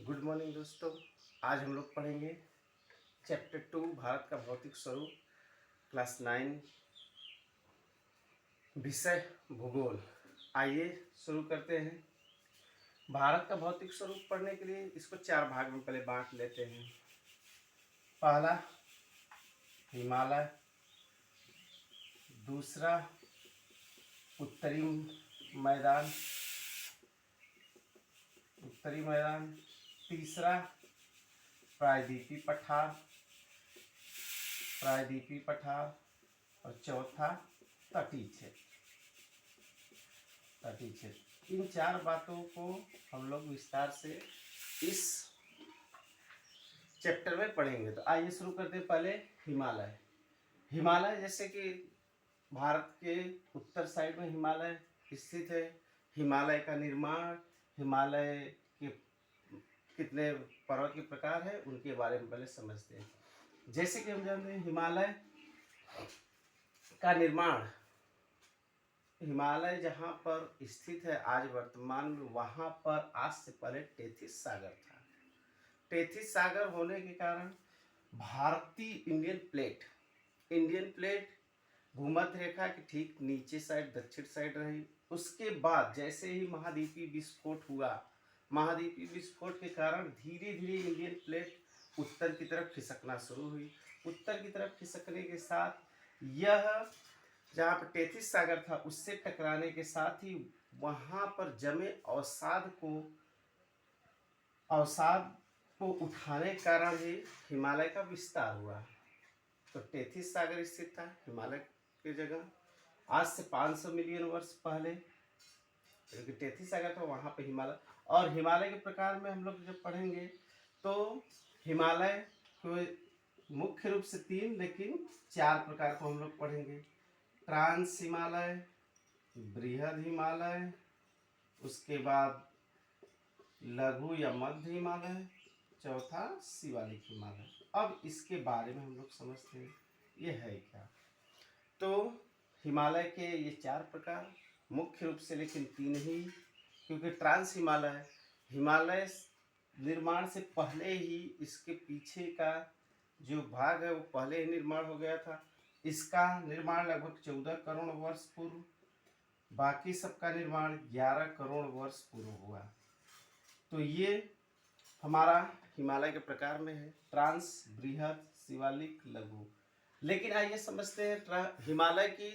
Good morning दोस्तों। आज हम लोग पढ़ेंगे चैप्टर 2 भारत का भौतिक स्वरूप, क्लास 9, विषय भूगोल। आइए शुरू करते हैं। भारत का भौतिक स्वरूप पढ़ने के लिए इसको 4 भाग में पहले बांट लेते हैं। पहला हिमालय, दूसरा उत्तरी मैदान, तीसरा प्रायद्वीपीय पठार और चौथा तटीय क्षेत्र। इन 4 बातों को हम लोग विस्तार से इस चैप्टर में पढ़ेंगे। तो आइए शुरू करते हैं। पहले हिमालय जैसे कि भारत के उत्तर साइड में हिमालय स्थित है। हिमालय का निर्माण, हिमालय के कितने पर्वत के प्रकार है, उनके बारे में पहले समझते हैं। जैसे कि हम जानते हैं हिमालय का निर्माण, हिमालय जहाँ पर स्थित है आज वर्तमान में, वहाँ पर आज से पहले टेथिस सागर था। टेथिस सागर होने के कारण भारतीय इंडियन प्लेट भूमध्य रेखा के ठीक नीचे साइड, दक्षिण साइड रही। उसके बाद जैसे ही महाद्वीपीय विस्फोट के कारण धीरे धीरे इंडियन प्लेट उत्तर की तरफ खिसकना शुरू हुई। उत्तर की तरफ खिसकने के साथ यह जहाँ पर टेथिस सागर था उससे टकराने के साथ ही वहाँ पर जमे अवसाद को उठाने के कारण ही हिमालय का विस्तार हुआ। तो टेथिस सागर स्थित था हिमालय की जगह आज से 500 मिलियन वर्ष पहले। टेथिस सागर था, वहाँ पे हिमालय। और हिमालय के प्रकार में हम लोग जब पढ़ेंगे तो हिमालय को मुख्य रूप से 3 लेकिन 4 प्रकार को हम लोग पढ़ेंगे। ट्रांस हिमालय, बृहद हिमालय, उसके बाद लघु या मध्य हिमालय, चौथा शिवालिक हिमालय। अब इसके बारे में हम लोग समझते हैं ये है क्या। तो हिमालय के ये 4 प्रकार मुख्य रूप से, लेकिन 3 ही, क्योंकि ट्रांस हिमालय निर्माण से पहले ही इसके पीछे का जो भाग है वो पहले ही निर्माण हो गया था। इसका निर्माण लगभग 14 करोड़ वर्ष पूर्व, बाकी सबका निर्माण 11 करोड़ वर्ष पूर्व हुआ। तो ये हमारा हिमालय के प्रकार में है, ट्रांस, बृहद, शिवालिक, लघु। लेकिन आइए समझते हैं हिमालय की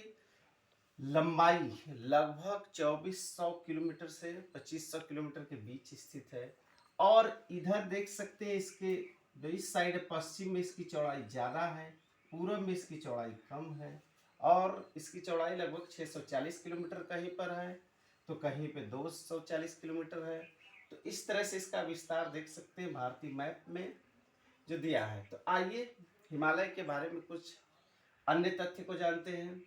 लंबाई लगभग 2400 किलोमीटर से 2500 किलोमीटर के बीच स्थित है। और इधर देख सकते हैं इसके जो इस साइड पश्चिम में इसकी चौड़ाई ज़्यादा है, पूर्व में इसकी चौड़ाई कम है। और इसकी चौड़ाई लगभग 640 किलोमीटर कहीं पर है तो कहीं पे 240 किलोमीटर है। तो इस तरह से इसका विस्तार देख सकते हैं भारतीय मैप में जो दिया है। तो आइए हिमालय के बारे में कुछ अन्य तथ्य को जानते हैं।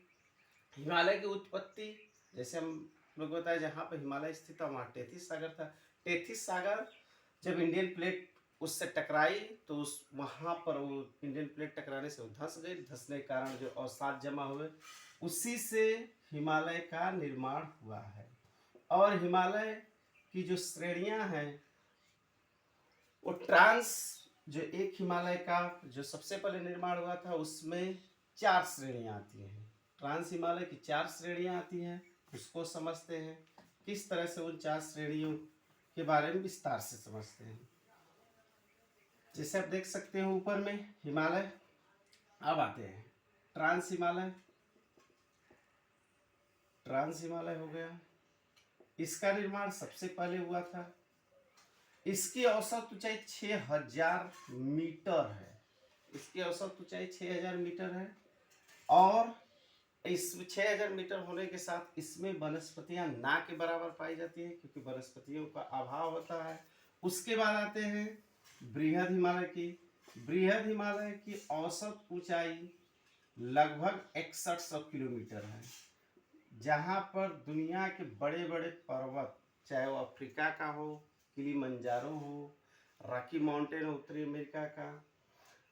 हिमालय की उत्पत्ति, जैसे हम लोग बताया, जहाँ पर हिमालय स्थित था वहाँ टेथिस सागर था। टेथिस सागर जब इंडियन प्लेट उससे टकराई तो वहाँ पर वो इंडियन प्लेट टकराने से वो धंस गई। धंसने के कारण जो अवसाद जमा हुए उसी से हिमालय का निर्माण हुआ है। और हिमालय की जो श्रेणियाँ हैं वो ट्रांस, जो एक हिमालय का जो सबसे पहले निर्माण हुआ था उसमें 4 श्रेणियाँ आती हैं। ट्रांस हिमालय की 4 श्रेणियाँ आती हैं, उसको समझते हैं। किस तरह से उन 4 श्रेणियों के बारे में विस्तार से समझते हैं। जैसे आप देख सकते हैं ऊपर में हिमालय। अब आते हैं ट्रांस हिमालय हो गया। इसका निर्माण सबसे पहले हुआ था। इसकी औसत ऊंचाई 6000 मीटर है। इसकी औसत ऊंचाई 6000 मीटर है। और इस 6000 मीटर होने के साथ इसमें वनस्पतियां ना के बराबर पाई जाती है, क्योंकि वनस्पतियों का अभाव होता है। उसके बाद आते हैं बृहद हिमालय की औसत ऊंचाई लगभग 6100 किलोमीटर है। जहाँ पर दुनिया के बड़े बड़े पर्वत, चाहे वो अफ्रीका का हो, किलिमंजारो हो, रॉकी माउंटेन हो उत्तरी अमेरिका का,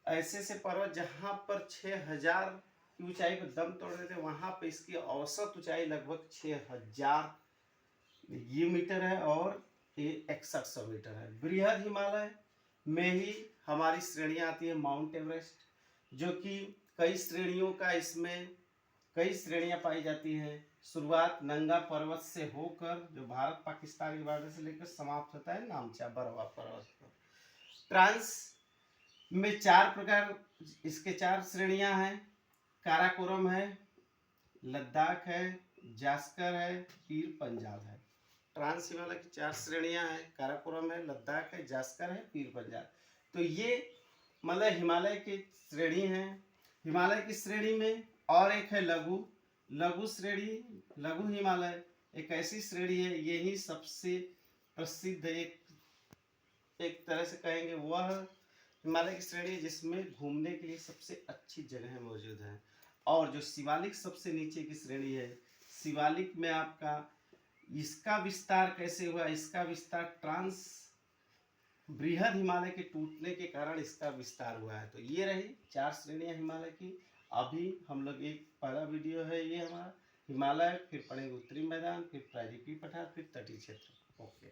ऐसे से पर्वत जहाँ पर 6000 की ऊंचाई पर दम तोड़ रहे थे, वहाँ पे इसकी औसत ऊंचाई लगभग 6000 ये मीटर है। और ये 6100 मीटर है। बृहद हिमालय में ही हमारी श्रेणियाँ आती है माउंट एवरेस्ट, जो कि कई श्रेणियों का इसमें कई श्रेणियां पाई जाती हैं। शुरुआत नंगा पर्वत से होकर जो भारत पाकिस्तान की बॉर्डर से लेकर समाप्त होता है नामचा बरवा पर्वत पर। ट्रांस में 4 प्रकार, इसके 4 श्रेणियां हैं। काराकोरम है, लद्दाख है, जास्कर है, पीर पंजाब है। ट्रांस हिमालय की 4 श्रेणियां हैं, काराकोरम है, लद्दाख है, जास्कर है, पीर पंजाब। तो ये मतलब हिमालय की श्रेणी है। हिमालय की श्रेणी में और एक है लघु श्रेणी, लघु हिमालय एक ऐसी श्रेणी है, यही सबसे प्रसिद्ध एक तरह से कहेंगे वह हिमालय की श्रेणी जिसमें घूमने के लिए सबसे अच्छी जगह मौजूद है। और जो शिवालिक सबसे नीचे की श्रेणी है, शिवालिक में आपका इसका विस्तार कैसे हुआ, इसका विस्तार ट्रांस बृहद हिमालय के टूटने के कारण इसका विस्तार हुआ है। तो ये रही 4 श्रेणियां हिमालय की। अभी हम लोग एक पहला वीडियो है ये हमारा हिमालय, फिर पढ़ेंगे उत्तरी मैदान, फिर प्रायद्वीपीय पठार, फिर तटीय क्षेत्र। ओके।